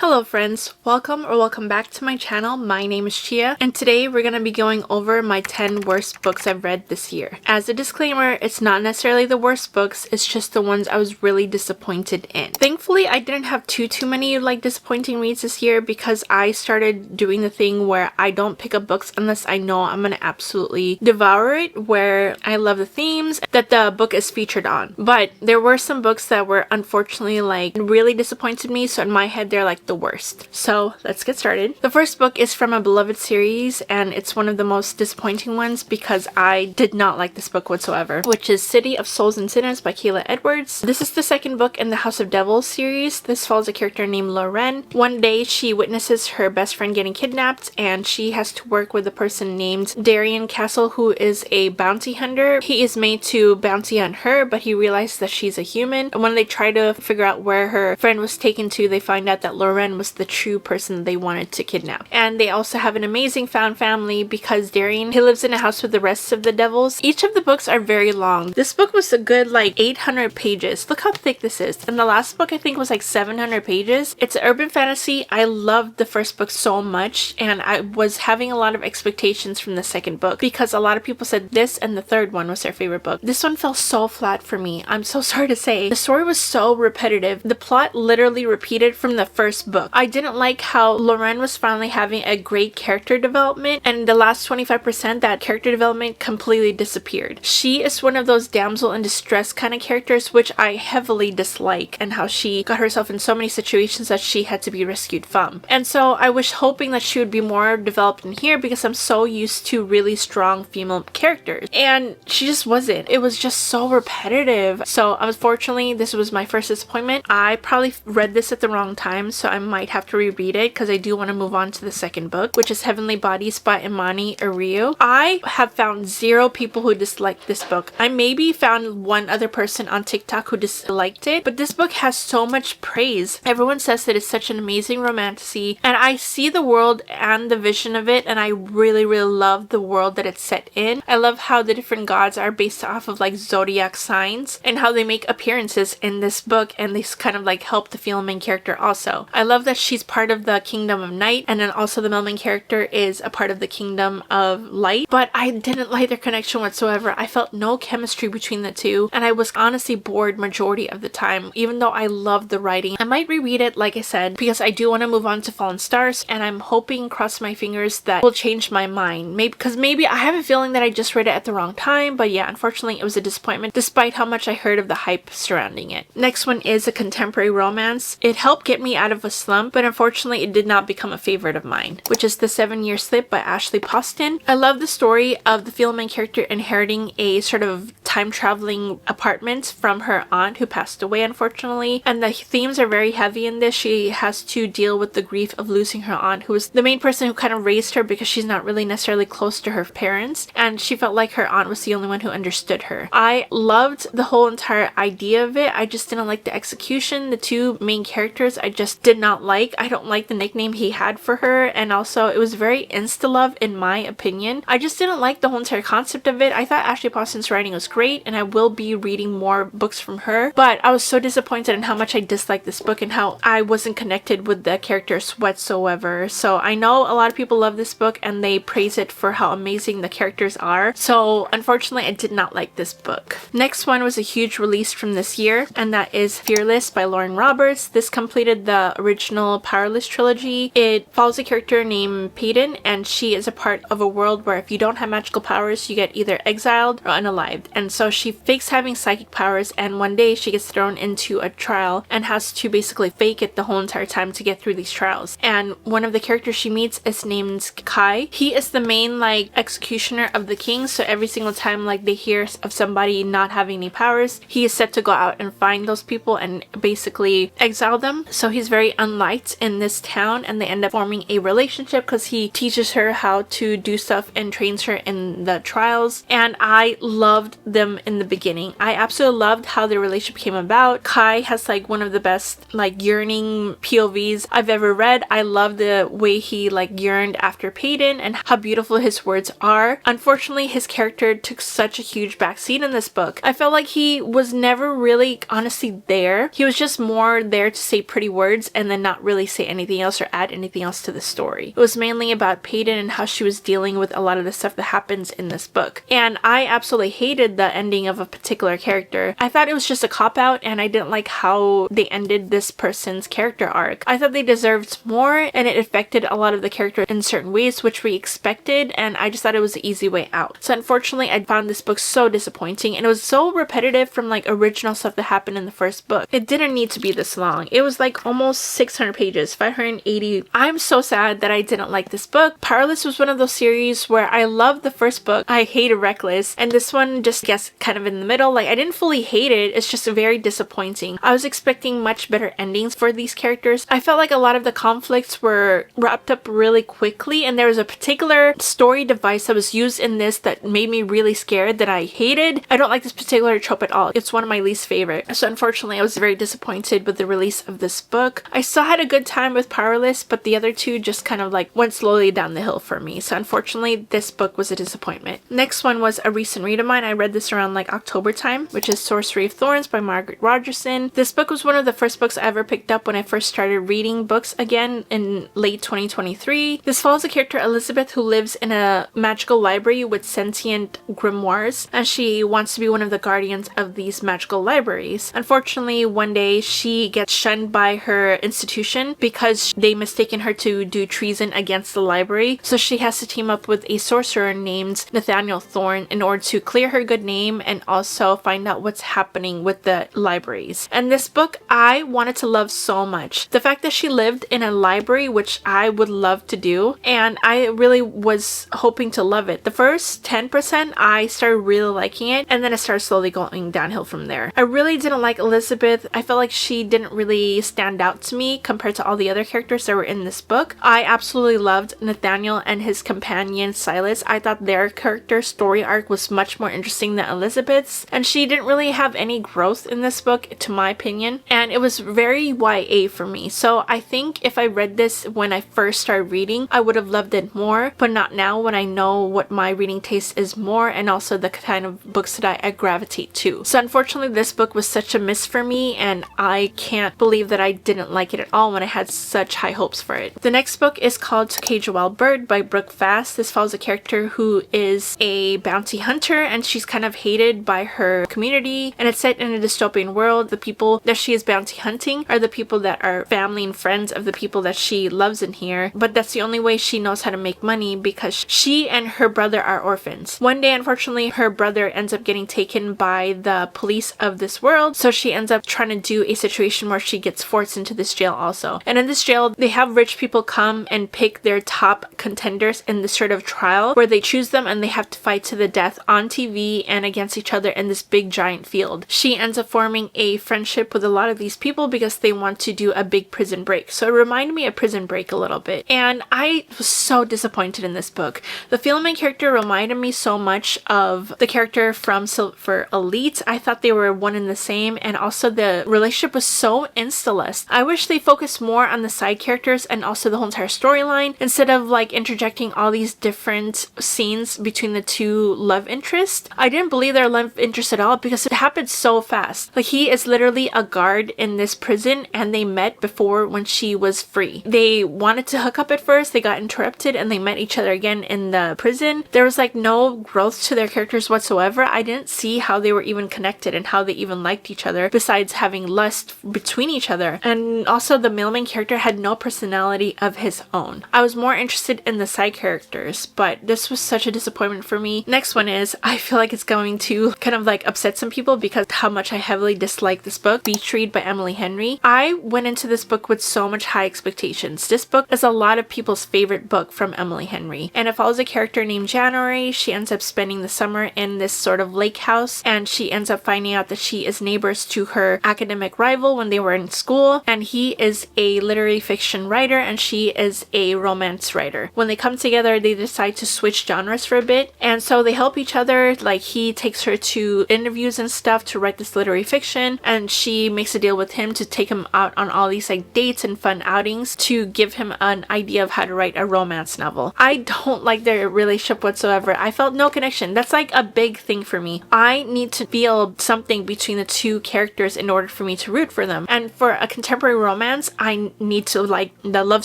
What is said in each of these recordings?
Hello friends, welcome back to my channel. My name is Chia and today we're going to be going over my 10 worst books I've read this year. As a disclaimer, it's not necessarily the worst books, it's just the ones I was really disappointed in. Thankfully, I didn't have too many disappointing reads this year because I started doing the thing where I don't pick up books unless I know I'm going to absolutely devour it, where I love the themes that the book is featured on. But there were some books that were unfortunately really disappointed me, so in my head they're the worst. So let's get started. The first book is from a beloved series and it's one of the most disappointing ones because I did not like this book whatsoever, which is City of Souls and Sinners by Kayla Edwards. This is the second book in the House of Devils series. This follows a character named Loren. One day she witnesses her best friend getting kidnapped and she has to work with a person named Darian Castle, who is a bounty hunter. He is made to bounty hunt her, but he realizes that she's a human, and when they try to figure out where her friend was taken to, they find out that Loren was the true person they wanted to kidnap. And they also have an amazing found family because Darian, he lives in a house with the rest of the devils. Each of the books are very long. This book was a good 800 pages. Look how thick this is. And the last book I think was 700 pages. It's an urban fantasy. I loved the first book so much and I was having a lot of expectations from the second book because a lot of people said this and the third one was their favorite book. This one fell so flat for me. I'm so sorry to say. The story was so repetitive. The plot literally repeated from the first book. I didn't like how Loren was finally having a great character development, and the last 25% that character development completely disappeared. She is one of those damsel in distress kind of characters which I heavily dislike, and how she got herself in so many situations that she had to be rescued from. And so I was hoping that she would be more developed in here because I'm so used to really strong female characters, and she just wasn't. It was just so repetitive. So unfortunately this was my first disappointment. I probably read this at the wrong time, so I might have to reread it because I do want to move on to the second book, which is Heavenly Bodies by Imani Ariu. I have found 0 people who disliked this book. I maybe found one other person on TikTok who disliked it, but this book has so much praise. Everyone says that it's such an amazing romantasy, and I see the world and the vision of it, and I really love the world that it's set in. I love how the different gods are based off of zodiac signs and how they make appearances in this book, and they kind of help the female main character also. I love that she's part of the kingdom of night, and then also the male main character is a part of the kingdom of light, but I didn't like their connection whatsoever. I felt no chemistry between the two, and I was honestly bored majority of the time, even though I loved the writing. I might reread it, like I said, because I do want to move on to Fallen Stars, and I'm hoping, cross my fingers, that will change my mind. Maybe I have a feeling that I just read it at the wrong time, but yeah, unfortunately it was a disappointment despite how much I heard of the hype surrounding it. Next one is a contemporary romance. It helped get me out of a slump, but unfortunately it did not become a favorite of mine, which is The 7-Year Slip by Ashley Poston. I love the story of the female main character inheriting a sort of time-traveling apartment from her aunt who passed away, unfortunately, and the themes are very heavy in this. She has to deal with the grief of losing her aunt, who was the main person who kind of raised her because she's not really necessarily close to her parents, and she felt like her aunt was the only one who understood her. I loved the whole entire idea of it. I just didn't like the execution. The two main characters I just did not like. I don't like the nickname he had for her, and also it was very insta-love in my opinion. I just didn't like the whole entire concept of it. I thought Ashley Poston's writing was great, and I will be reading more books from her, but I was so disappointed in how much I disliked this book and how I wasn't connected with the characters whatsoever. So I know a lot of people love this book and they praise it for how amazing the characters are, so unfortunately I did not like this book. Next one was a huge release from this year, and that is Fearless by Lauren Roberts. This completed the original Powerless trilogy. It follows a character named Peyton, and she is a part of a world where if you don't have magical powers, you get either exiled or unalived. And so she fakes having psychic powers, and one day she gets thrown into a trial and has to basically fake it the whole entire time to get through these trials. And one of the characters she meets is named Kai. He is the main executioner of the king, so every single time they hear of somebody not having any powers, he is set to go out and find those people and basically exile them. So he's very unliked in this town, and they end up forming a relationship because he teaches her how to do stuff and trains her in the trials, and I loved them in the beginning. I absolutely loved how their relationship came about. Kai has one of the best yearning POVs I've ever read. I love the way he yearned after Peyton and how beautiful his words are. Unfortunately, his character took such a huge backseat in this book. I felt like he was never really honestly there. He was just more there to say pretty words and and then not really say anything else or add anything else to the story. It was mainly about Peyton and how she was dealing with a lot of the stuff that happens in this book. And I absolutely hated the ending of a particular character. I thought it was just a cop-out, and I didn't like how they ended this person's character arc. I thought they deserved more, and it affected a lot of the character in certain ways, which we expected, and I just thought it was the easy way out. So unfortunately, I found this book so disappointing, and it was so repetitive from like original stuff that happened in the first book. It didn't need to be this long. It was like almost 600 pages, 580. I'm so sad that I didn't like this book. Powerless was one of those series where I loved the first book. I hated Reckless, and this one just gets kind of in the middle. Like, I didn't fully hate it, it's just very disappointing. I was expecting much better endings for these characters. I felt like a lot of the conflicts were wrapped up really quickly, and there was a particular story device that was used in this that made me really scared that I hated. I don't like this particular trope at all. It's one of my least favorite. So unfortunately, I was very disappointed with the release of this book. I still had a good time with Powerless, but the other two just kind of like went slowly down the hill for me. So unfortunately, this book was a disappointment. Next one was a recent read of mine. I read this around like October time, which is Sorcery, Thorns by Margaret Rogerson. This book was one of the first books I ever picked up when I first started reading books again in late 2023. This follows a character, Elizabeth, who lives in a magical library with sentient grimoires, and she wants to be one of the guardians of these magical libraries. Unfortunately, one day she gets shunned by her institution because they mistaken her to do treason against the library, so she has to team up with a sorcerer named Nathaniel Thorn in order to clear her good name and also find out what's happening with the libraries. And this book I wanted to love so much. The fact that she lived in a library, which I would love to do, and I really was hoping to love it. The first 10% I started really liking it, and then it started slowly going downhill from there. I really didn't like Elizabeth. I felt like she didn't really stand out to me compared to all the other characters that were in this book. I absolutely loved Nathaniel and his companion Silas. I thought their character story arc was much more interesting than Elizabeth's, and she didn't really have any growth in this book, to my opinion, and it was very YA for me. So I think if I read this when I first started reading, I would have loved it more, but not now when I know what my reading taste is more, and also the kind of books that I gravitate to. So unfortunately, this book was such a miss for me, and I can't believe that I didn't like it at all when I had such high hopes for it. The next book is called To Cage a Wild Bird by Brooke Fast. This follows a character who is a bounty hunter, and she's kind of hated by her community, and it's set in a dystopian world. The people that she is bounty hunting are the people that are family and friends of the people that she loves in here, but that's the only way she knows how to make money because she and her brother are orphans. One day, unfortunately, her brother ends up getting taken by the police of this world, so she ends up trying to do a situation where she gets forced into this jail also. And in this jail, they have rich people come and pick their top contenders in this sort of trial where they choose them and they have to fight to the death on TV and against each other in this big giant field. She ends up forming a friendship with a lot of these people because they want to do a big prison break. So it reminded me of Prison Break a little bit. And I was so disappointed in this book. The female character reminded me so much of the character from Silver Elite. I thought they were one and the same, and also the relationship was so insta-less. I wish they focused more on the side characters and also the whole entire storyline instead of like interjecting all these different scenes between the two love interests. I didn't believe their love interest at all because it happened so fast. Like, he is literally a guard in this prison, and they met before when she was free. They wanted to hook up at first, they got interrupted, and they met each other again in the prison. There was like no growth to their characters whatsoever. I didn't see how they were even connected and how they even liked each other besides having lust between each other. And also the male main character had no personality of his own. I was more interested in the side characters, but this was such a disappointment for me. Next one is, I feel like it's going to kind of like upset some people because how much I heavily dislike this book, Beach Read by Emily Henry. I went into this book with so much high expectations. This book is a lot of people's favorite book from Emily Henry, and it follows a character named January. She ends up spending the summer in this sort of lake house, and she ends up finding out that she is neighbors to her academic rival when they were in school, and he is a literary fiction writer and she is a romance writer. When they come together, they decide to switch genres for a bit, and so they help each other. Like, he takes her to interviews and stuff to write this literary fiction, and she makes a deal with him to take him out on all these like dates and fun outings to give him an idea of how to write a romance novel. I don't like their relationship whatsoever. I felt no connection. That's like a big thing for me. I need to feel something between the two characters in order for me to root for them. And for a contemporary romance romance, I need to like the love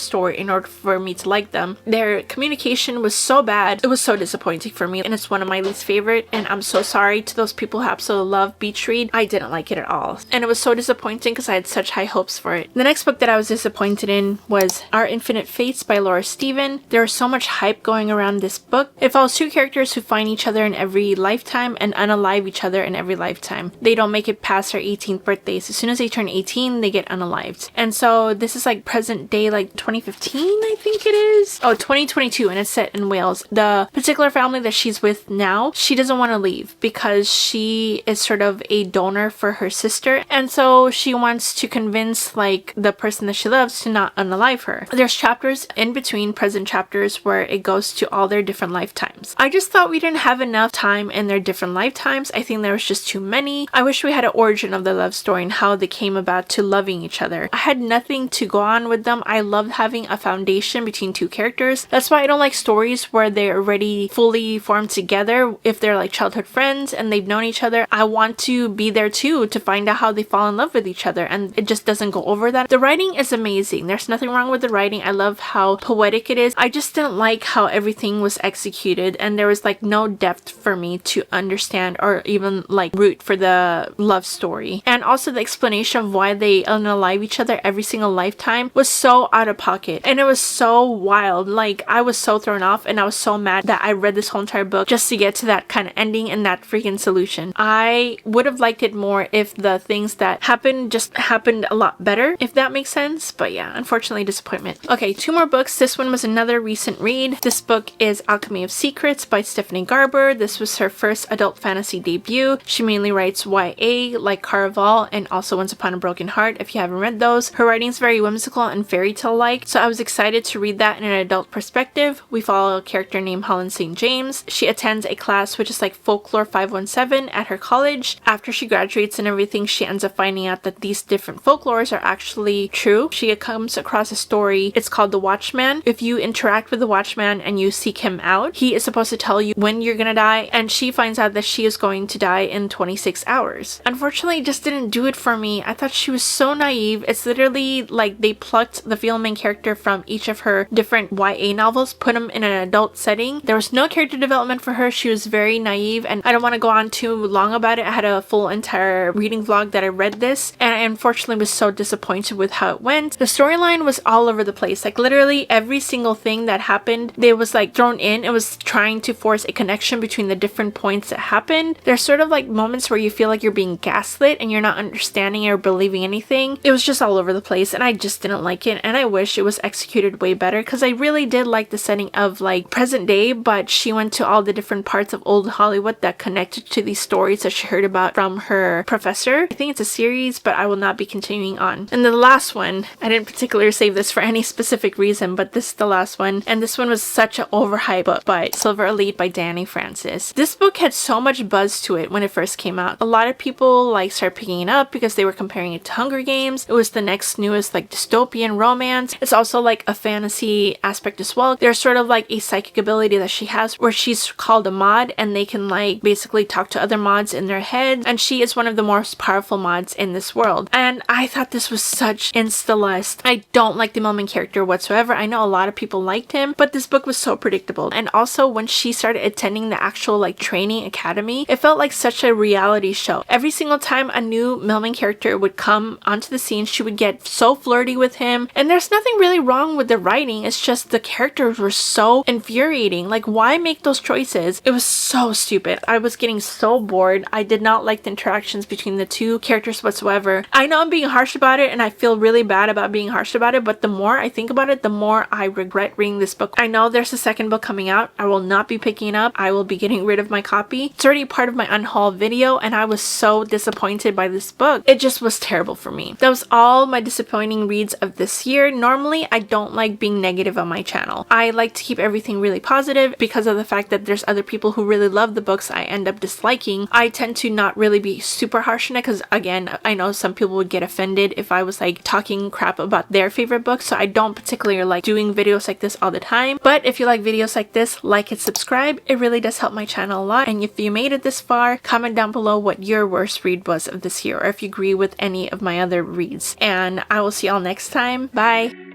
story in order for me to like them. Their communication was so bad. It was so disappointing for me, and it's one of my least favorite, and I'm so sorry to those people who absolutely love Beach Read. I didn't like it at all, and it was so disappointing because I had such high hopes for it. The next book that I was disappointed in was Our Infinite Fates by Laura Steven. There was so much hype going around this book. It follows two characters who find each other in every lifetime and unalive each other in every lifetime. They don't make it past their 18th birthdays. As soon as they turn 18, they get unalived. And so this is like present day, like 2015, I think it is. Oh, 2022, and it's set in Wales. The particular family that she's with now, she doesn't want to leave because she is sort of a donor for her sister. And so she wants to convince like the person that she loves to not unalive her. There's chapters in between, present chapters, where it goes to all their different lifetimes. I just thought we didn't have enough time in their different lifetimes. I think there was just too many. I wish we had an origin of the love story and how they came about to loving each other. I had nothing to go on with them. I loved having a foundation between two characters. That's why I don't like stories where they're already fully formed together. If they're like childhood friends and they've known each other, I want to be there too to find out how they fall in love with each other, and it just doesn't go over that. The writing is amazing. There's nothing wrong with the writing. I love how poetic it is. I just didn't like how everything was executed, and there was like no depth for me to understand or even like root for the love story. And also the explanation of why they unalive each other every single lifetime was so out of pocket, and it was so wild. Like, I was so thrown off, and I was so mad that I read this whole entire book just to get to that kind of ending and that freaking solution. I would have liked it more if the things that happened just happened a lot better, if that makes sense. But yeah, unfortunately, disappointment. Okay, two more books. This one was another recent read. This book is Alchemy of Secrets by Stephanie Garber. This was her first adult fantasy debut. She mainly writes YA like Caraval and also Once Upon a Broken Heart, if you haven't read those. Her writing is very whimsical and fairy tale like, so I was excited to read that in an adult perspective. We follow a character named Holland St. James. She attends a class which is like Folklore 517 at her college. After she graduates and everything, she ends up finding out that these different folklores are actually true. She comes across a story. It's called The Watchman. If you interact with the Watchman and you seek him out, he is supposed to tell you when you're gonna die, and she finds out that she is going to die in 26 hours. Unfortunately, it just didn't do it for me. I thought she was so naive. It's literally like they plucked the female main character from each of her different YA novels, put them in an adult setting. There was no character development for her. She was very naive, and I don't want to go on too long about it. I had a full entire reading vlog that I read this, and I unfortunately was so disappointed with how it went. The storyline was all over the place. Like, literally every single thing that happened, they was like thrown in. It was trying to force a connection between the different points that happened. There's sort of like moments where you feel like you're being gaslit and you're not understanding or believing anything. It was just all over the place, and I just didn't like it, and I wish it was executed way better, because I really did like the setting of like present day, but she went to all the different parts of old Hollywood that connected to these stories that she heard about from her professor. I think it's a series, but I will not be continuing on. And the last one, I didn't particularly save this for any specific reason, but this is the last one, and this one was such an overhyped book, but Silver Elite by Danny Francis. This book had so much buzz to it when it first came out. A lot of people like started picking it up because they were comparing it to Hunger Games. It was the next newest like dystopian romance. It's also like a fantasy aspect as well. There's sort of like a psychic ability that she has where she's called a mod, and they can like basically talk to other mods in their head, and she is one of the most powerful mods in this world. And I thought this was such insta-lust. I don't like the main character whatsoever. I know a lot of people liked him, but this book was so predictable. And also when she started attending the actual like training academy, it felt like such a reality show. Every single time a new main character would come onto the scene, she would get so flirty with him, and there's nothing really wrong with the writing. It's just the characters were so infuriating. Like, why make those choices? It was so stupid. I was getting so bored. I did not like the interactions between the two characters whatsoever. I know I'm being harsh about it, and I feel really bad about being harsh about it, but the more I think about it, the more I regret reading this book. I know there's a second book coming out. I will not be picking it up. I will be getting rid of my copy. It's already part of my unhaul video, and I was so disappointed by this book. It just was terrible for me. That was all my disappointing reads of this year. Normally, I don't like being negative on my channel. I like to keep everything really positive because of the fact that there's other people who really love the books I end up disliking. I tend to not really be super harsh on it because, again, I know some people would get offended if I was like talking crap about their favorite books, so I don't particularly like doing videos like this all the time. But if you like videos like this, like and subscribe. It really does help my channel a lot. And if you made it this far, comment down below what your worst read was of this year, or if you agree with any of my other reads. And and I will see y'all next time. Bye!